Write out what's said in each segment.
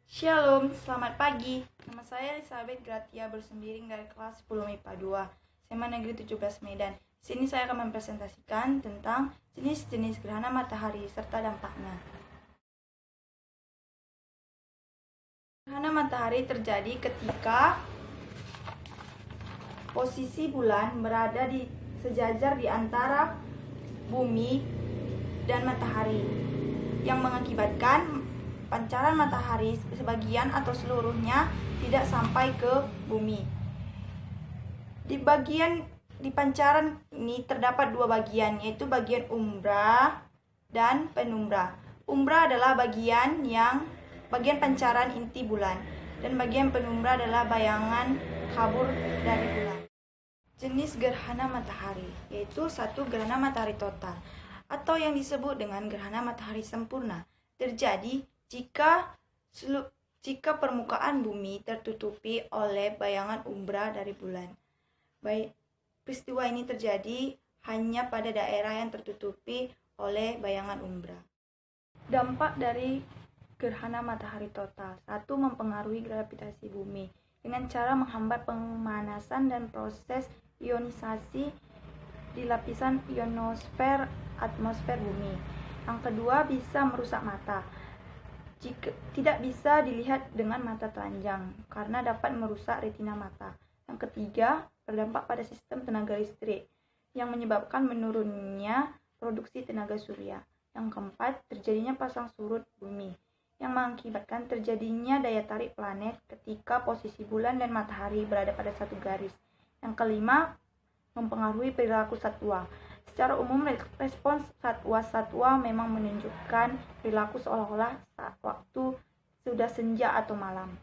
Shalom, selamat pagi. Nama saya Elizabeth Gratia Bersembiring dari kelas 10 MIPA 2, SMA Negeri 17 Medan. Di sini saya akan mempresentasikan tentang jenis-jenis gerhana matahari serta dampaknya. Gerhana matahari terjadi ketika posisi bulan berada di sejajar di antara bumi dan matahari, yang mengakibatkan pancaran matahari sebagian atau seluruhnya tidak sampai ke bumi. Di pancaran ini terdapat dua bagian, yaitu bagian umbra dan penumbra. Umbra adalah bagian pancaran inti bulan, dan bagian penumbra adalah bayangan kabur dari bulan. Jenis gerhana matahari yaitu satu, gerhana matahari total atau yang disebut dengan gerhana matahari sempurna, terjadi jika permukaan bumi tertutupi oleh bayangan umbra dari bulan. Peristiwa ini terjadi hanya pada daerah yang tertutupi oleh bayangan umbra. Dampak dari gerhana matahari total: 1. Mempengaruhi gravitasi bumi dengan cara menghambat pemanasan dan proses ionisasi di lapisan ionosfer atmosfer bumi. Yang kedua, bisa merusak mata. Tidak bisa dilihat dengan mata telanjang karena dapat merusak retina mata. Yang ketiga, berdampak pada sistem tenaga listrik yang menyebabkan menurunnya produksi tenaga surya. Yang keempat, terjadinya pasang surut bumi yang mengakibatkan terjadinya daya tarik planet ketika posisi bulan dan matahari berada pada satu garis. Yang kelima, mempengaruhi perilaku satwa. Secara umum, respons satwa-satwa memang menunjukkan perilaku seolah-olah saat waktu sudah senja atau malam.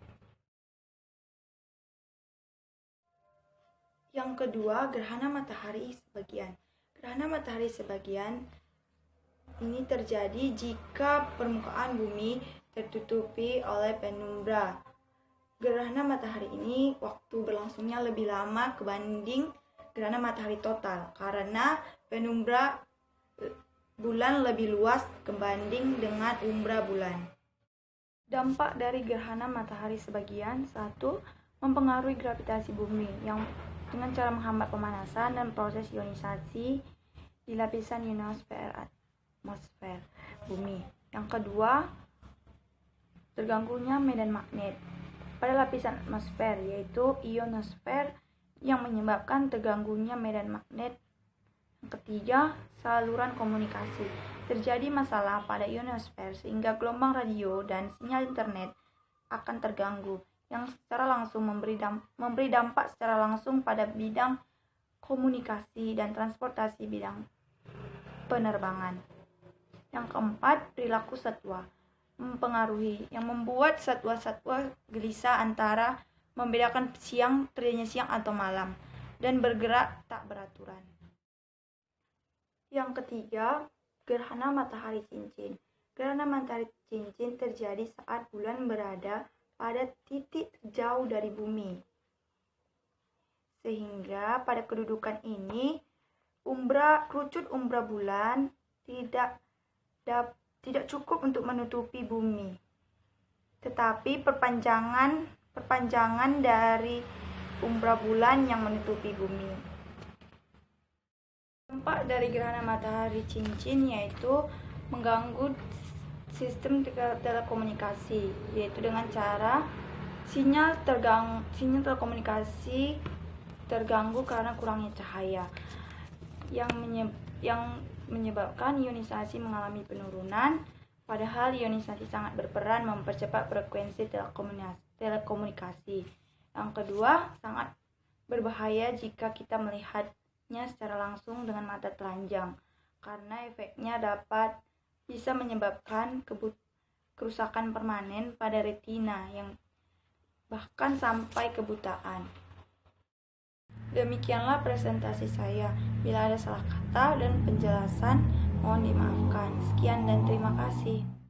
Yang kedua, gerhana matahari sebagian. Gerhana matahari sebagian ini terjadi jika permukaan bumi tertutupi oleh penumbra. Gerhana matahari ini waktu berlangsungnya lebih lama kebanding gerhana matahari total karena penumbra bulan lebih luas kebanding dengan umbra bulan. Dampak dari gerhana matahari sebagian: 1. Mempengaruhi gravitasi bumi yang dengan cara menghambat pemanasan dan proses ionisasi di lapisan ionosfer atmosfer bumi. Yang kedua, terganggunya medan magnet pada lapisan atmosfer, yaitu ionosfer, yang menyebabkan terganggunya medan magnet. Yang ketiga, saluran komunikasi. Terjadi masalah pada ionosfer sehingga gelombang radio dan sinyal internet akan terganggu, yang secara langsung memberi dampak secara langsung pada bidang komunikasi dan transportasi bidang penerbangan. Yang keempat, perilaku satwa mempengaruhi, yang membuat satwa-satwa gelisah antara membedakan terjadinya siang atau malam dan bergerak tak beraturan. Yang ketiga, gerhana matahari cincin. Gerhana matahari cincin terjadi saat bulan berada pada titik jauh dari bumi, sehingga pada kedudukan ini kerucut umbra bulan tidak cukup untuk menutupi bumi, tetapi perpanjangan dari umbra bulan yang menutupi bumi. Dampak dari gerhana matahari cincin yaitu mengganggu sistem telekomunikasi, yaitu dengan cara sinyal telekomunikasi terganggu karena kurangnya cahaya, yang menyebabkan ionisasi mengalami penurunan, padahal ionisasi sangat berperan mempercepat frekuensi telekomunikasi. Yang kedua, sangat berbahaya jika kita melihatnya secara langsung dengan mata telanjang karena efeknya bisa menyebabkan kerusakan permanen pada retina yang bahkan sampai kebutaan. Demikianlah presentasi saya. Bila ada salah kata dan penjelasan, mohon dimaafkan. Sekian dan terima kasih.